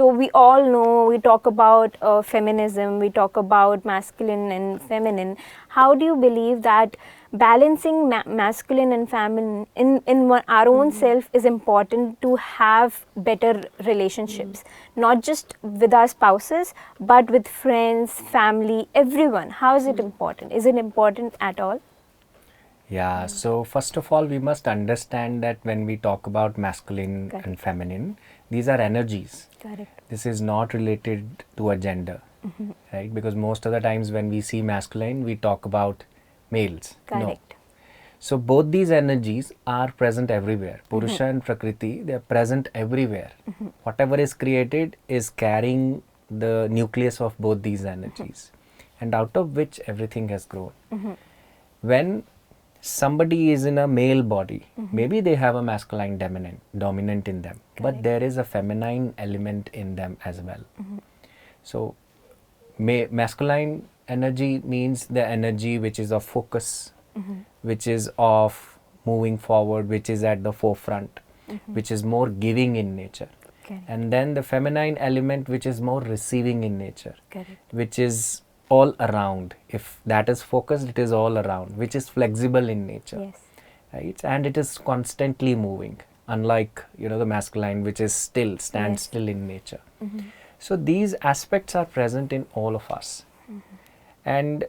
So we all know, we talk about feminism, we talk about masculine and feminine. How do you believe that balancing masculine and feminine in our own self is important to have better relationships, not just with our spouses, but with friends, family, everyone? How is it important? Is it important at all? Yeah, so first of all, we must understand that when we talk about masculine Correct. and feminine, these are energies. Correct. This is not related to a gender, right? Because most of the times when we see masculine, we talk about males. No. Correct. So both these energies are present everywhere. Purusha and Prakriti, they are present everywhere. Whatever is created is carrying the nucleus of both these energies, and out of which everything has grown. When somebody is in a male body, maybe they have a masculine dominant in them, but there is a feminine element in them as well. So masculine energy means the energy which is of focus, which is of moving forward, which is at the forefront, which is more giving in nature. And then the feminine element, which is more receiving in nature, which is all around. If that is focused, it is all around, which is flexible in nature. Yes. Right? And it is constantly moving, unlike the masculine, which is stands still in nature. So these aspects are present in all of us. And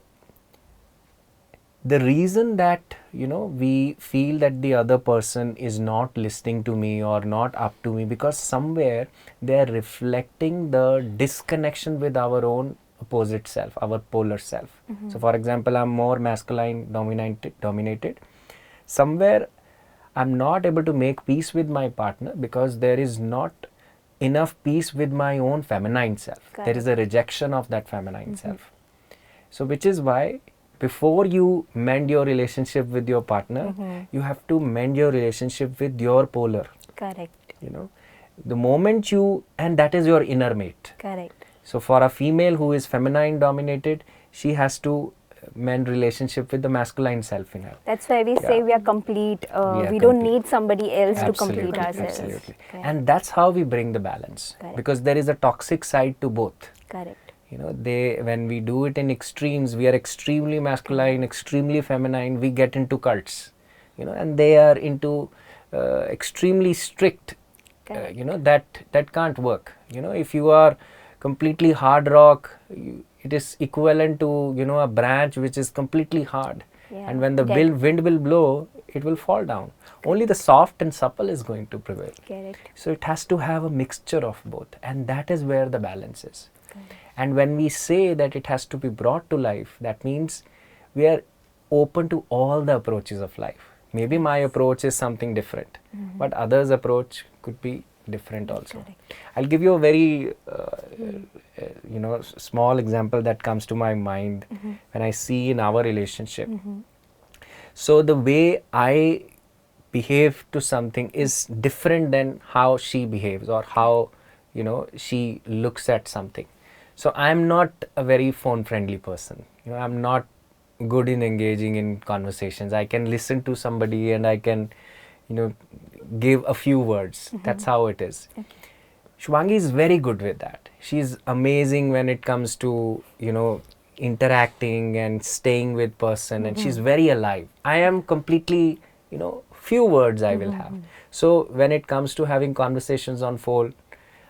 the reason that we feel that the other person is not listening to me or not up to me, because somewhere they are reflecting the disconnection with our own opposite self, our polar self. So for example, I'm more masculine dominated. Somewhere I'm not able to make peace with my partner because there is not enough peace with my own feminine self. There is a rejection of that feminine self. So which is why before you mend your relationship with your partner, you have to mend your relationship with your polar. Correct. The moment and that is your inner mate. Correct. So for a female who is feminine dominated, she has to mend relationship with the masculine self in her. That's why we say we are complete. We don't need somebody else to complete ourselves. Absolutely. And that's how we bring the balance. Because there is a toxic side to both. Correct. When we do it in extremes, we are extremely masculine, extremely feminine, we get into cults, and they are into extremely strict, that can't work. If you are completely hard rock, it is equivalent to, a branch which is completely hard. And when the wind will blow, it will fall down. Only the soft and supple is going to prevail. So it has to have a mixture of both, and that is where the balance is. And when we say that it has to be brought to life, that means we are open to all the approaches of life. Maybe my approach is something different, but others' approach could be different also. I'll give you a very, small example that comes to my mind when I see in our relationship. So the way I behave to something is different than how she behaves or how, she looks at something. So I'm not a very phone friendly person. I'm not good in engaging in conversations. I can listen to somebody and I can, give a few words. That's how it is. Shubhangi is very good with that. She's amazing when it comes to, interacting and staying with person, and she's very alive. I am completely, few words I will have. So when it comes to having conversations on phone,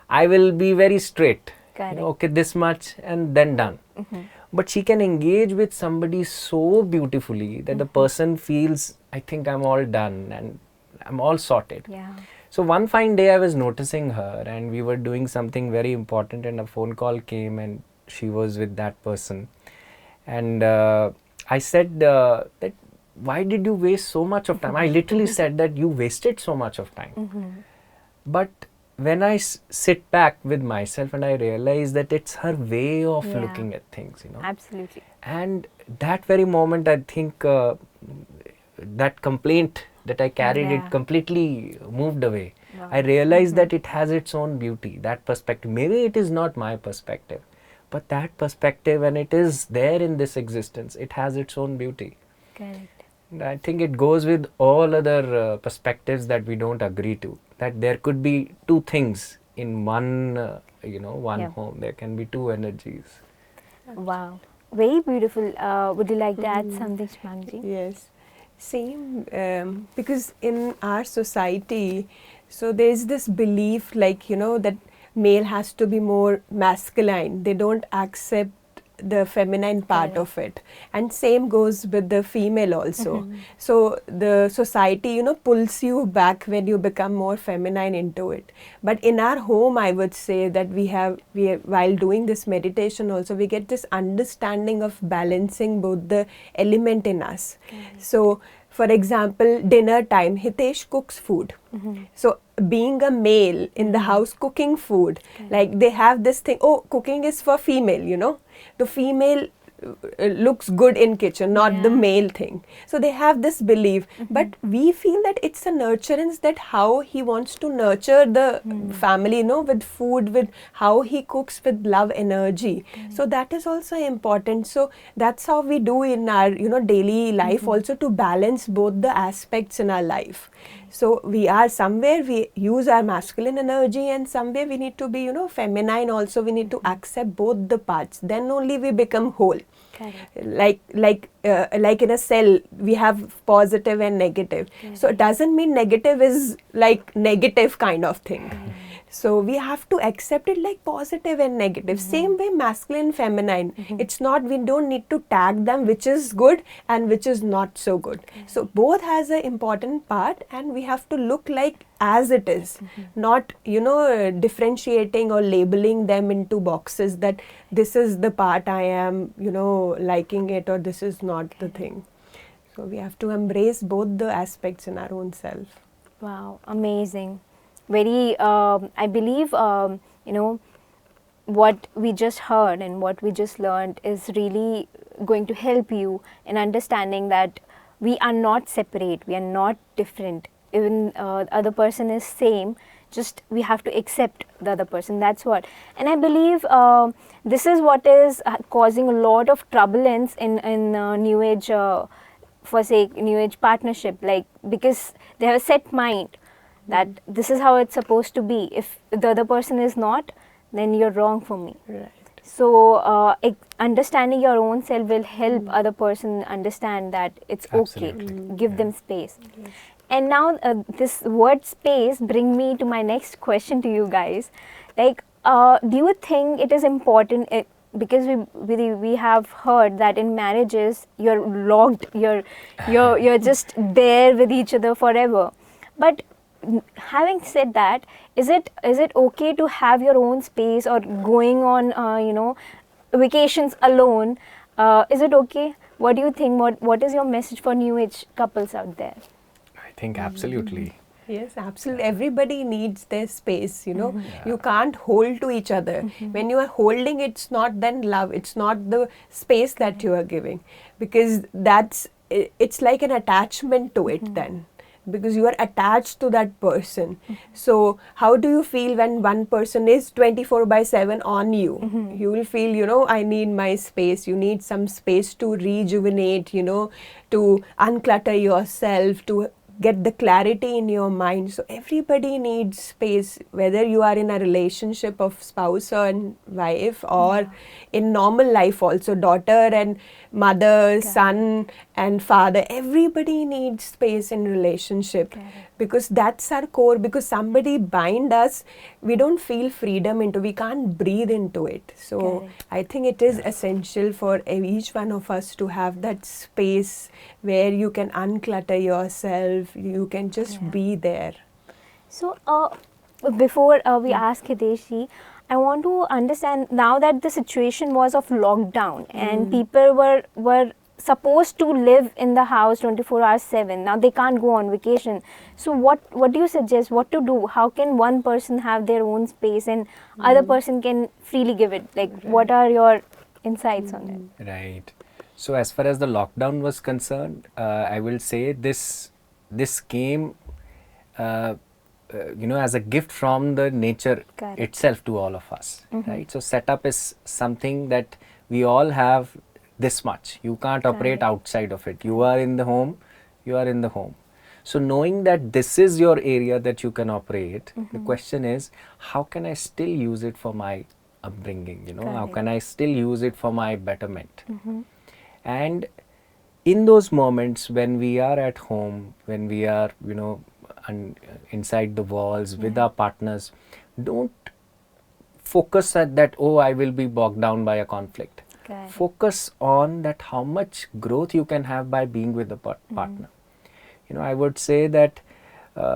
I will be very straight. Okay, this much and then done. But she can engage with somebody so beautifully that the person feels, I think I'm all done and I'm all sorted. So one fine day I was noticing her and we were doing something very important and a phone call came and she was with that person. And I said that why did you waste so much of time? I literally said that you wasted so much of time. But when I sit back with myself and I realize that it's her way of looking at things, Absolutely. And that very moment, I think that complaint that I carried, it completely moved away. I realized that it has its own beauty, that perspective. Maybe it is not my perspective, but that perspective, and it is there in this existence, it has its own beauty. Correct. And I think it goes with all other perspectives that we don't agree to. That there could be two things in one, one Yeah. home, there can be two energies. Wow. Very beautiful. Would you like to add something, Shubhangi? Yes, same. Because in our society, so there's this belief, like, that male has to be more masculine. They don't accept the feminine part of it, and same goes with the female also. So the society, pulls you back when you become more feminine into it. But in our home, I would say that while doing this meditation also, we get this understanding of balancing both the element in us. So for example, dinner time, Hitesh cooks food. So being a male in the house cooking food, like they have this thing, oh, cooking is for female. The female looks good in kitchen, not the male thing. So they have this belief, but we feel that it's a nurturance, that how he wants to nurture the family, with food, with how he cooks with love, energy. So that is also important. So that's how we do in our daily life also, to balance both the aspects in our life. So we are somewhere we use our masculine energy, and somewhere we need to be feminine also. We need to accept both the parts, then only we become whole. Like in a cell, we have positive and negative. So it doesn't mean negative is like negative kind of thing. So we have to accept it like positive and negative. Same way masculine, feminine. It's not, we don't need to tag them which is good and which is not so good. So both has an important part, and we have to look like as it is, not differentiating or labeling them into boxes, that this is the part I am liking it, or this is not the thing. So we have to embrace both the aspects in our own self. Wow, amazing. Very, I believe, what we just heard and what we just learned is really going to help you in understanding that we are not separate, we are not different. Even the other person is same, just we have to accept the other person. That's what. And I believe this is what is causing a lot of turbulence in New Age, for say New Age partnership, like, because they have a set mind that this is how it's supposed to be. If the other person is not, then you're wrong for me. Right. So understanding your own self will help other person understand that it's Absolutely. okay. Give them space. And now this word space bring me to my next question to you guys. Like, do you think it is important? Because we have heard that in marriages you're locked, you're just there with each other forever. But having said that, is it okay to have your own space, or going on vacations alone? Is it okay? What do you think? What is your message for New Age couples out there? I think absolutely. Yes, absolutely. Everybody needs their space, You can't hold to each other. When you are holding, it's not then love. It's not the space that you are giving. Because it's like an attachment to it then. Because you are attached to that person. So how do you feel when one person is 24/7 on you? You will feel, I need my space. You need some space to rejuvenate, to unclutter yourself, to get the clarity in your mind. So everybody needs space, whether you are in a relationship of spouse and wife, or in normal life also, daughter and mother, son and father. Everybody needs space in relationship, because that's our core. Because somebody bind us, we don't feel freedom into, we can't breathe into it. So I think it is essential for each one of us to have that space where you can unclutter yourself, you can just be there. So before we ask Hitesh, I want to understand, now that the situation was of lockdown and people were supposed to live in the house 24/7. Now they can't go on vacation. So what do you suggest? What to do? How can one person have their own space and other person can freely give it? Like, what are your insights on it? Right. So as far as the lockdown was concerned, I will say this came, as a gift from the nature itself to all of us, right? So setup is something that we all have this much. You can't operate outside of it. You are in the home, you are in the home. So knowing that this is your area that you can operate, the question is, how can I still use it for my upbringing? You know, how Correct. can I still use it for my betterment? And in those moments when we are at home, when we are, you know, inside the walls with our partners, don't focus at that, oh, I will be bogged down by a conflict. Correct. Focus on that how much growth you can have by being with the partner. You know, I would say that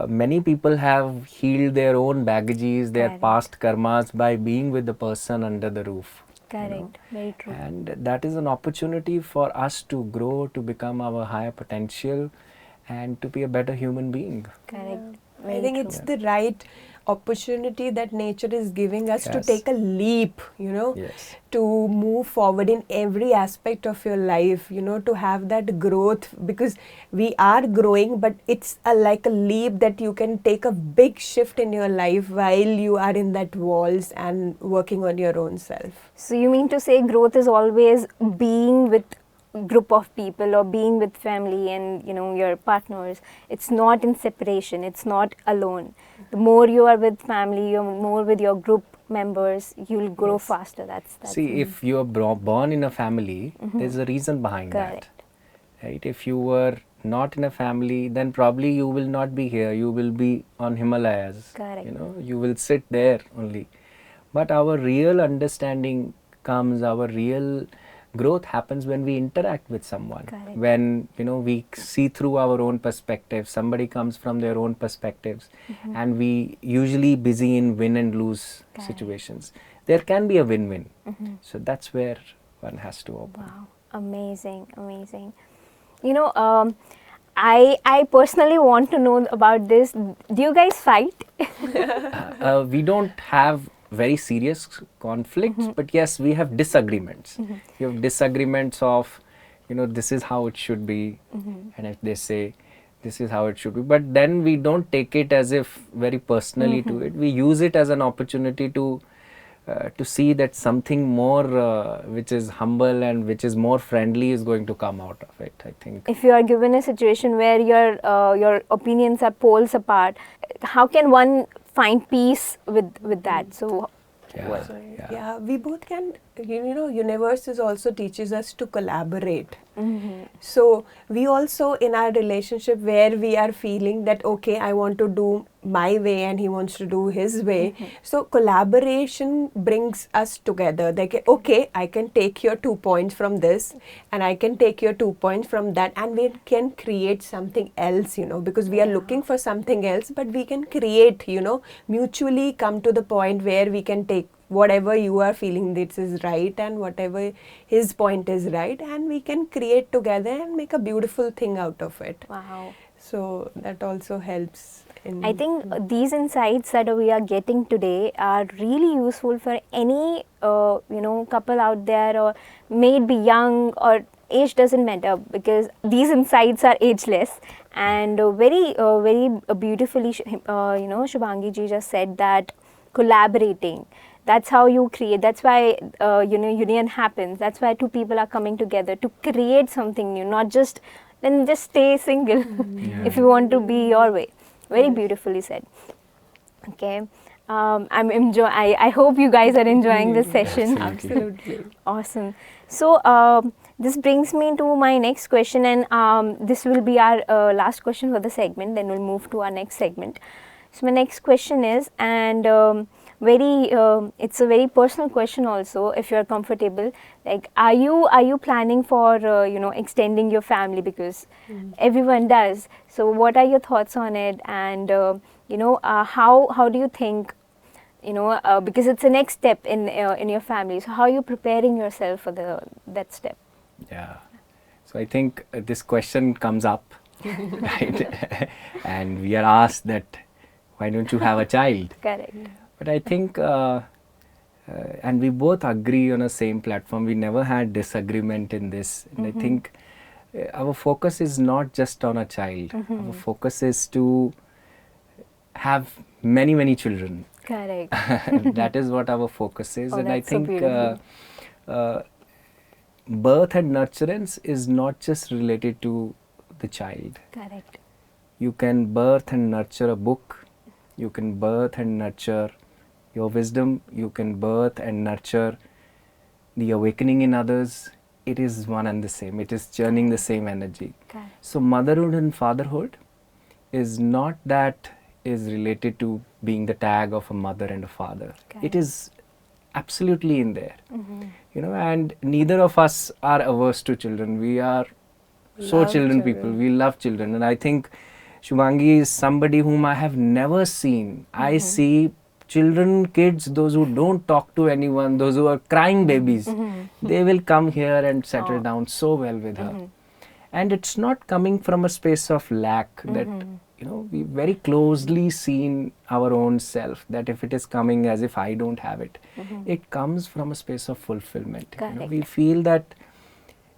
many people have healed their own baggages, their Correct. past karmas by being with the person under the roof. you know. Correct. Very true. And that is an opportunity for us to grow, to become our higher potential, and to be a better human being. Correct. I Very think true. it's the right opportunity that nature is giving us to Yes. take a leap, you know, Yes. to move forward in every aspect of your life, you know, to have that growth, because we are growing, but it's like a leap that you can take a big shift in your life while you are in that walls and working on your own self. So you mean to say growth is always being with group of people or being with family and, you know, your partners. It's not in separation. It's not alone. The more you are with family, you're more with your group members, you'll grow Yes. faster. That's See, if you are born in a family, there's a reason behind correct. that. Right? If you were not in a family, then probably you will not be here. You will be on Himalayas. Correct. You know, you will sit there only. But our real understanding comes, our real growth happens when we interact with someone. Correct. When, you know, we see through our own perspective, somebody comes from their own perspectives, and we usually busy in win and lose Correct. situations. There can be a win-win. So that's where one has to open. Wow, amazing, amazing. You know, I personally want to know about this. Do you guys fight? We don't have very serious conflicts, but yes, we have disagreements. We have disagreements of, you know, this is how it should be, and if they say this is how it should be, but then we don't take it as if very personally to it. We use it as an opportunity to see that something more which is humble and which is more friendly is going to come out of it, I think. If you are given a situation where your opinions are poles apart, how can one find peace with that? So Yeah, So, yeah. yeah, we both can, you know, universe is also teaches us to collaborate. So we also in our relationship where we are feeling that, okay, I want to do my way and he wants to do his way. So collaboration brings us together. Like, okay, I can take your 2 points from this and I can take your 2 points from that, and we can create something else, you know, because we are looking for something else, but we can create, you know, mutually come to the point where we can take whatever you are feeling this is right and whatever his point is right, and we can create together and make a beautiful thing out of it. wow. So that also helps in, I think these insights that we are getting today are really useful for any you know, couple out there, or may it be young or age doesn't matter, because these insights are ageless. And very beautifully, you know, Shubhangi ji just said that collaborating, that's how you create. That's why you know, union happens. That's why two people are coming together to create something new, not just then just stay single if you want to be your way. Very beautifully said. Okay, I'm enjoy. I hope you guys are enjoying this session. absolutely. Awesome. So this brings me to my next question, and this will be our last question for the segment. Then we'll move to our next segment. So my next question is, and it's a very personal question also, if you're comfortable. Like, are you planning for you know, extending your family, because everyone does. So what are your thoughts on it, and you know, how do you think, you know, because it's the next step in your family. So how are you preparing yourself for that step? Yeah. So I think this question comes up, right? And we are asked that, why don't you have a child? Correct. But I think, and we both agree on the same platform. We never had disagreement in this. And I think our focus is not just on a child. Our focus is to have many, many children. Correct. That is what our focus is. Oh, And I that's so think beautiful. birth and nurturance is not just related to the child. Correct. You can birth and nurture a book. You can birth and nurture your wisdom. You can birth and nurture the awakening in others. It is one and the same. It is churning the same energy. Correct. So motherhood and fatherhood is not that is related to being the tag of a mother and a father. Correct. It is absolutely in there. You know, and neither of us are averse to children. We are Love children children. people. We love children, and I think Shubhangi is somebody whom I have never seen. I see children, kids, those who don't talk to anyone, those who are crying babies, they will come here and settle down so well with her. And it's not coming from a space of lack that, you know, we very closely seen our own self, that if it is coming as if I don't have it, it comes from a space of fulfillment. You know, Correct. we feel that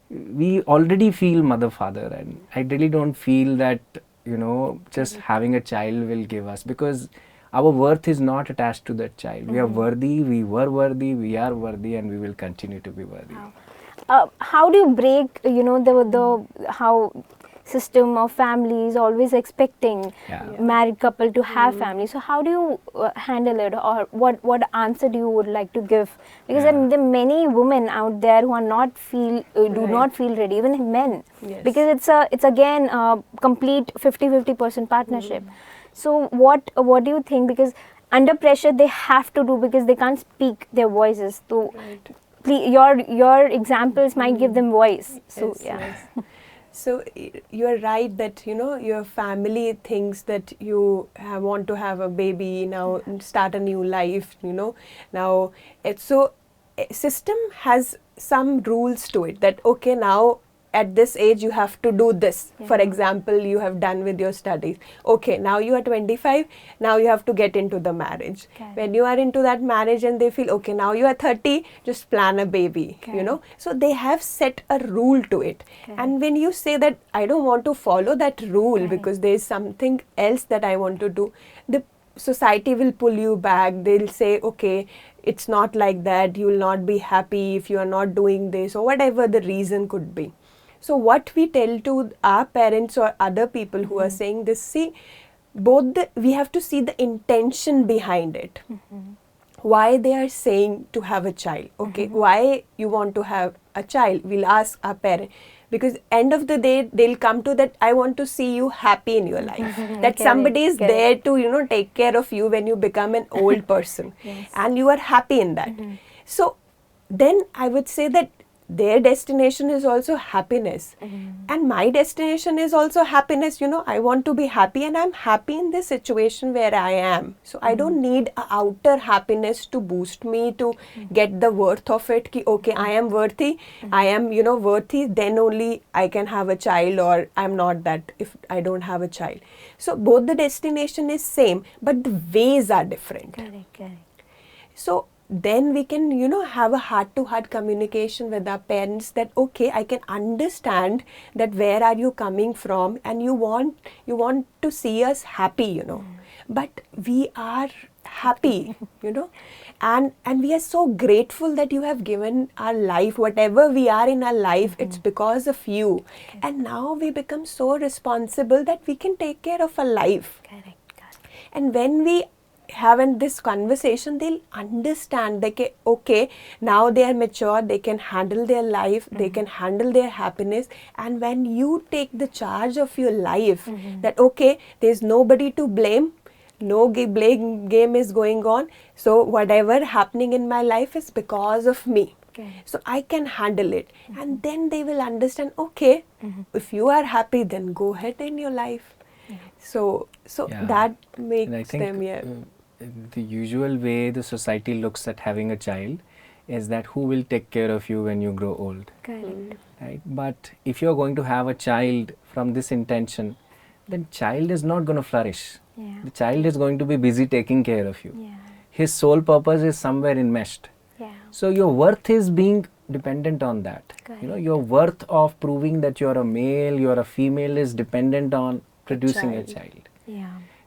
we already feel mother, father, and I really don't feel that, you know, just having a child will give us, because our worth is not attached to that child. We are worthy, we were worthy, we are worthy, and we will continue to be worthy. How do you break, you know, the how system of family is always expecting married couple to have family? So how do you handle it, or what answer do you would like to give? Because there are many women out there who are not do not feel ready, even men. Yes. Because it's again a complete 50-50% partnership. So what do you think? Because under pressure they have to do, because they can't speak their voices. So please, your examples might give them voice. So Yes. So you're right that, you know, your family thinks that you want to have a baby now, start a new life, you know. Now it's so system has some rules to it, that okay, now at this age you have to do this. For example, you have done with your studies. Okay, now you are 25, now you have to get into the marriage. When you are into that marriage and they feel, okay, now you are 30, just plan a baby, you know. So they have set a rule to it. And when you say that I don't want to follow that rule because there is something else that I want to do, the society will pull you back. They'll say, okay, it's not like that, you will not be happy if you are not doing this, or whatever the reason could be. So what we tell to our parents or other people who are saying this, see, we have to see the intention behind it. Why they are saying to have a child, okay, why you want to have a child, we'll ask our parents. Because end of the day, they'll come to that, I want to see you happy in your life. That somebody is there to, you know, take care of you when you become an old person. And you are happy in that. So then I would say that their destination is also happiness. And my destination is also happiness. You know, I want to be happy, and I'm happy in this situation where I am. So I don't need a outer happiness to boost me to get the worth of it. Ki, okay, I am worthy. I am, you know, worthy. Then only I can have a child, or I'm not that if I don't have a child. So both the destination is same, but the ways are different. Correct. So then we can, you know, have a heart-to-heart communication with our parents that, okay, I can understand that where are you coming from, and you want to see us happy, you know. But we are happy, you know, and we are so grateful that you have given our life, whatever we are in our life, it's because of you. And now we become so responsible that we can take care of our life. Correct. And when we having this conversation, they'll understand that, okay, now they are mature, they can handle their life, they can handle their happiness. And when you take the charge of your life, that okay, there's nobody to blame, no blame game is going on, so whatever happening in my life is because of me. So I can handle it. And then they will understand, okay, if you are happy, then go ahead in your life. So that makes and I think, them, the usual way the society looks at having a child is that who will take care of you when you grow old. Correct. Right? But if you're going to have a child from this intention, then child is not going to flourish. The child is going to be busy taking care of you. His sole purpose is somewhere enmeshed. So your worth is being dependent on that. You know, your worth of proving that you're a male, you're a female is dependent on producing a child.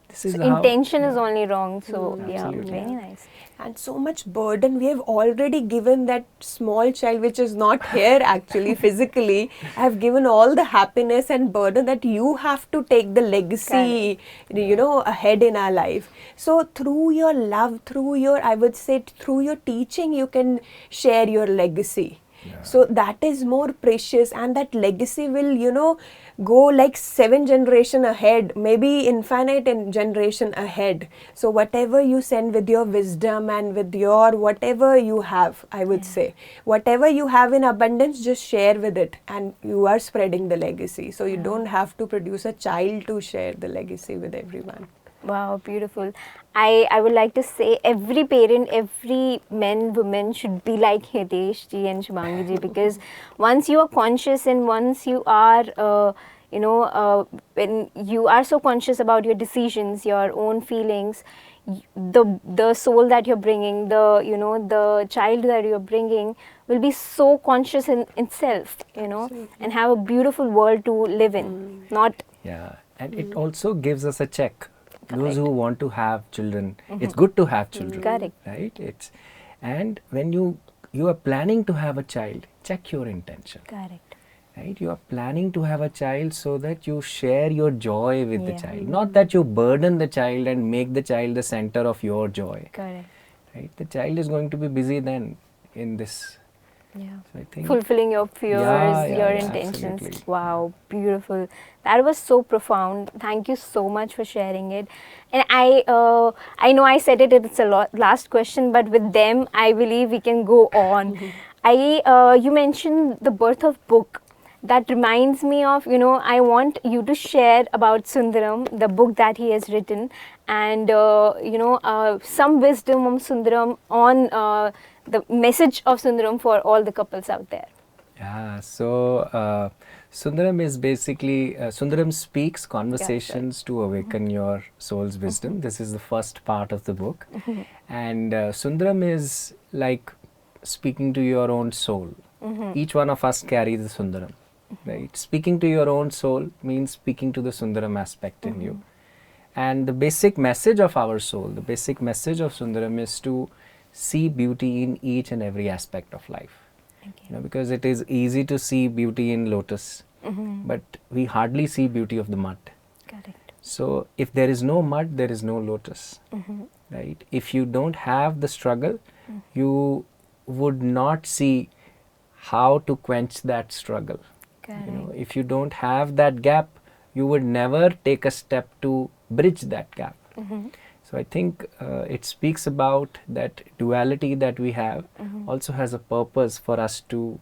This is So how, intention is only wrong. So Absolutely. very nice. and so much burden. We have already given that small child, which is not here actually physically, I have given all the happiness and burden that you have to take the legacy, you know, ahead in our life. So through your love, through your, I would say, through your teaching, you can share your legacy. So that is more precious, and that legacy will, you know, go like 7 generation ahead, maybe infinite in generation ahead. So whatever you send with your wisdom and with your whatever you have, I would say, whatever you have in abundance, just share with it, and you are spreading the legacy. So you don't have to produce a child to share the legacy with everyone. Wow, beautiful. I would like to say every parent, every man, woman should be like Hitesh ji and Shubhangi ji, because once you are conscious and once you are, when you are so conscious about your decisions, your own feelings, the soul that you're bringing, the child that you're bringing will be so conscious in itself, and have a beautiful world to live in. Not. Yeah, and it also gives us a check. Those who want to have children, it's good to have children. Correct. Right? And when you are planning to have a child, check your intention. Correct. Right? You are planning to have a child so that you share your joy with the child, not that you burden the child and make the child the center of your joy. Correct. Right? The child is going to be busy then in this. Yeah. So I think Fulfilling your fears, your intentions. Absolutely. Wow, beautiful. That was so profound. Thank you so much for sharing it. And I know I said it, it's a last question, but with them, I believe we can go on. You mentioned the birth of book. That reminds me of, I want you to share about Sundaram, the book that he has written, and, some wisdom of Sundaram on the message of Sundaram for all the couples out there. Yeah, so Sundaram is basically, Sundaram Speaks, Conversations to Awaken Your Soul's Wisdom. This is the first part of the book. And Sundaram is like speaking to your own soul. Each one of us carries the Sundaram. Right? Speaking to your own soul means speaking to the Sundaram aspect in you. And the basic message of our soul, the basic message of Sundaram is to see beauty in each and every aspect of life. Because it is easy to see beauty in lotus, but we hardly see beauty of the mud. Correct. So if there is no mud, there is no lotus. Right? If you don't have the struggle, you would not see how to quench that struggle. If you don't have that gap, you would never take a step to bridge that gap. So I think it speaks about that duality that we have also has a purpose for us to,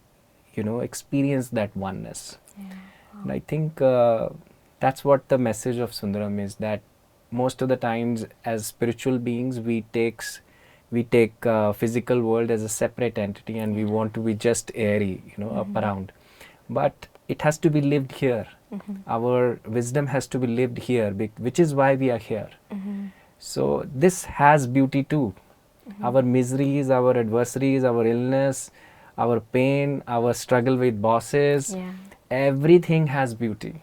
experience that oneness. And I think that's what the message of Sundaram is, that most of the times as spiritual beings we take physical world as a separate entity and we want to be just airy, up around. But it has to be lived here. Our wisdom has to be lived here, which is why we are here. So this has beauty too. Our miseries, our adversaries, our illness, our pain, our struggle with bosses, everything has beauty.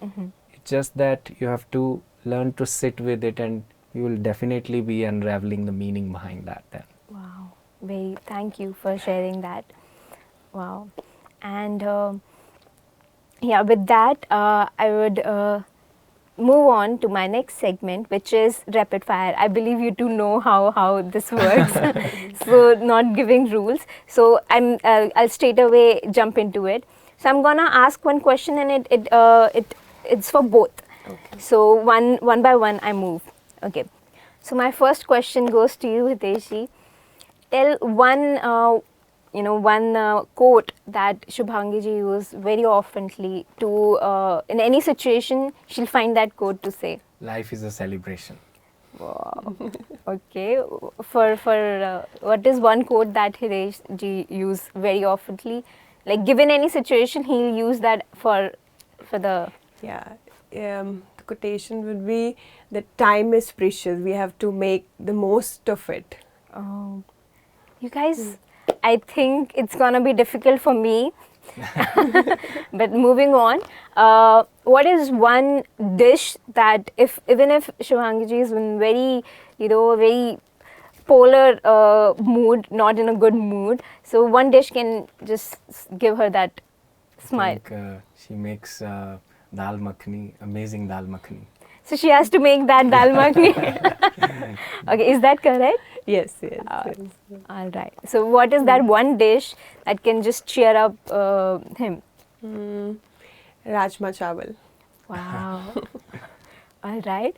It's just that you have to learn to sit with it, and you will definitely be unraveling the meaning behind that then. Wow. Thank you for sharing that. Wow. And with that, I would move on to my next segment, which is rapid fire. I believe you two know how this works, so not giving rules. So I'll straight away jump into it. So I'm gonna ask one question, and it's for both. Okay. So one by one I move. Okay. So my first question goes to you, Hitesh ji. Tell one quote that Shubhangi ji uses very oftenly to, in any situation, she'll find that quote to say. Life is a celebration. Wow. Okay. For what is one quote that Hitesh ji use very oftenly? Like, given any situation, he'll use that for the. Yeah. The quotation would be that time is precious. We have to make the most of it. Oh, you guys. I think it's gonna be difficult for me, but moving on. What is one dish that even if Shubhangi ji is very polar mood, not in a good mood. So one dish can just give her that smile. I think, she makes dal makhani, amazing dal makhani. So she has to make that dal makhani. Okay, is that correct? Yes, yes, yes. All right. So what is that one dish that can just cheer up him? Rajma chawal. Wow. All right.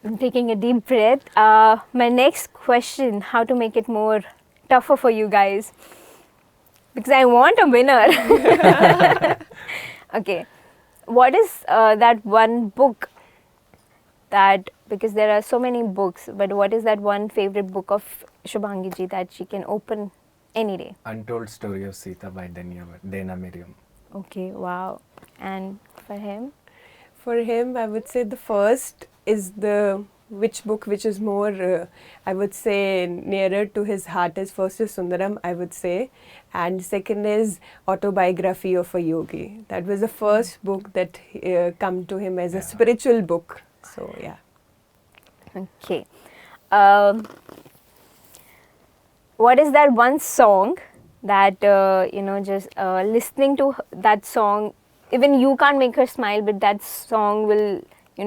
I'm taking a deep breath. My next question, how to make it more tougher for you guys, because I want a winner. Okay. What is that one book that, because there are so many books, but what is that one favorite book of Shubhangi ji that she can open any day? Untold Story of Sita by Dana Miriam. Okay, wow. And for him? For him, I would say the first is the book which is more, I would say, nearer to his heart is first is Sundaram, I would say, and second is Autobiography of a Yogi. That was the first book that come to him as a spiritual book. So yeah. Okay. What is that one song that just listening to that song, even you can't make her smile, but that song will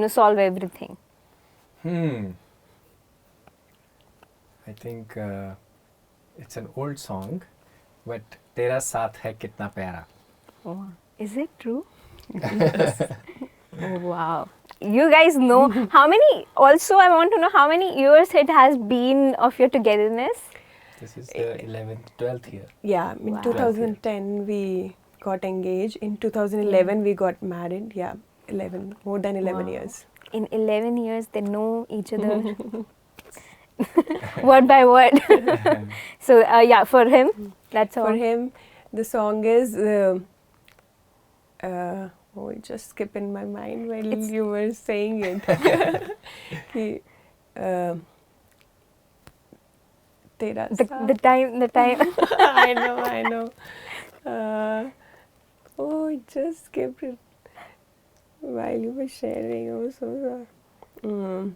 solve everything? I think it's an old song, but Tera Saath Hai Kitna Pyara. Oh, is it true? Oh, wow. You guys know how many, also I want to know how many years it has been of your togetherness? This is the 11th, 12th year. Yeah, in Wow. 2010 we got engaged. In 2011 we got married. Yeah, more than 11 Wow. years. In 11 years, they know each other word by word. So, yeah, for him, that's all. For him, the song is, it just skipped in my mind while you were saying it. Tera Saath. The time. I know. It just skipped it while you were sharing. I was so sorry.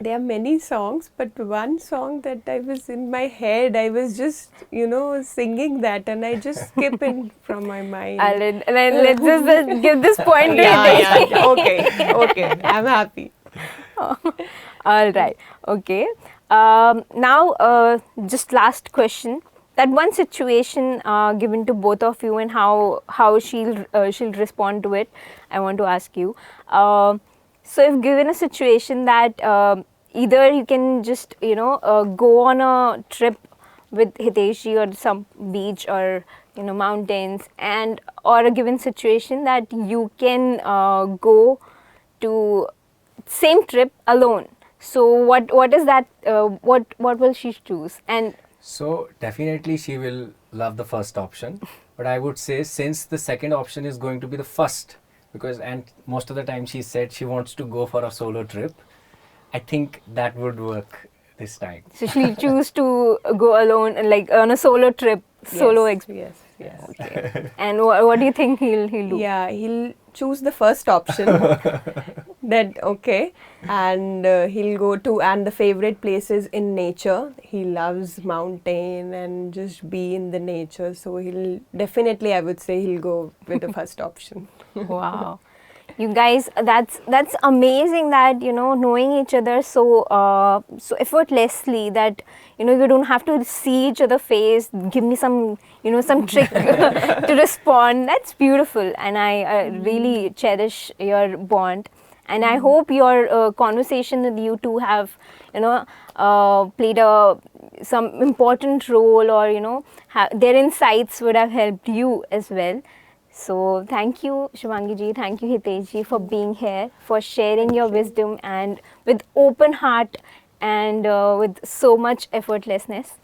There are many songs, but one song that I was in my head, I was just, singing that, and I just skipped it from my mind. Let's just give this point to Hitesh. Yeah. Okay. I'm happy. All right. Okay. Now, just last question. That one situation given to both of you and how she'll respond to it, I want to ask you. So, if given a situation that either you can just go on a trip with Hitesh or some beach or mountains, and or a given situation that you can go to same trip alone. So what is that? What will she choose? And So definitely she will love the first option, but I would say since the second option is going to be the first, and most of the time she said she wants to go for a solo trip, I think that would work this time. so she'll choose to go alone, like on a solo trip, solo experience. Yes. Okay. And what do you think he'll do? Yeah, he'll choose the first option. And he'll go to, and the favorite places in nature. He loves mountain and just be in the nature. So he'll definitely, I would say, he'll go with the first option. Wow. You guys, that's amazing that knowing each other so effortlessly that you don't have to see each other face, give me some some trick to respond. That's beautiful, and I really cherish your bond, and I hope your conversation with you two have played some important role, or their insights would have helped you as well. So thank you, Shubhangi ji, thank you, Hitesh ji, for being here, for sharing your wisdom and with open heart and with so much effortlessness.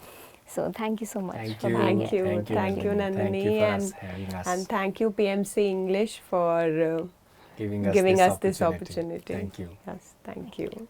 So thank you so much Thank for you. being Thank here. you, Thank you, Nandini, Thank you for us having us. and thank you PMC English for giving us this opportunity. Thank you. Yes, thank you.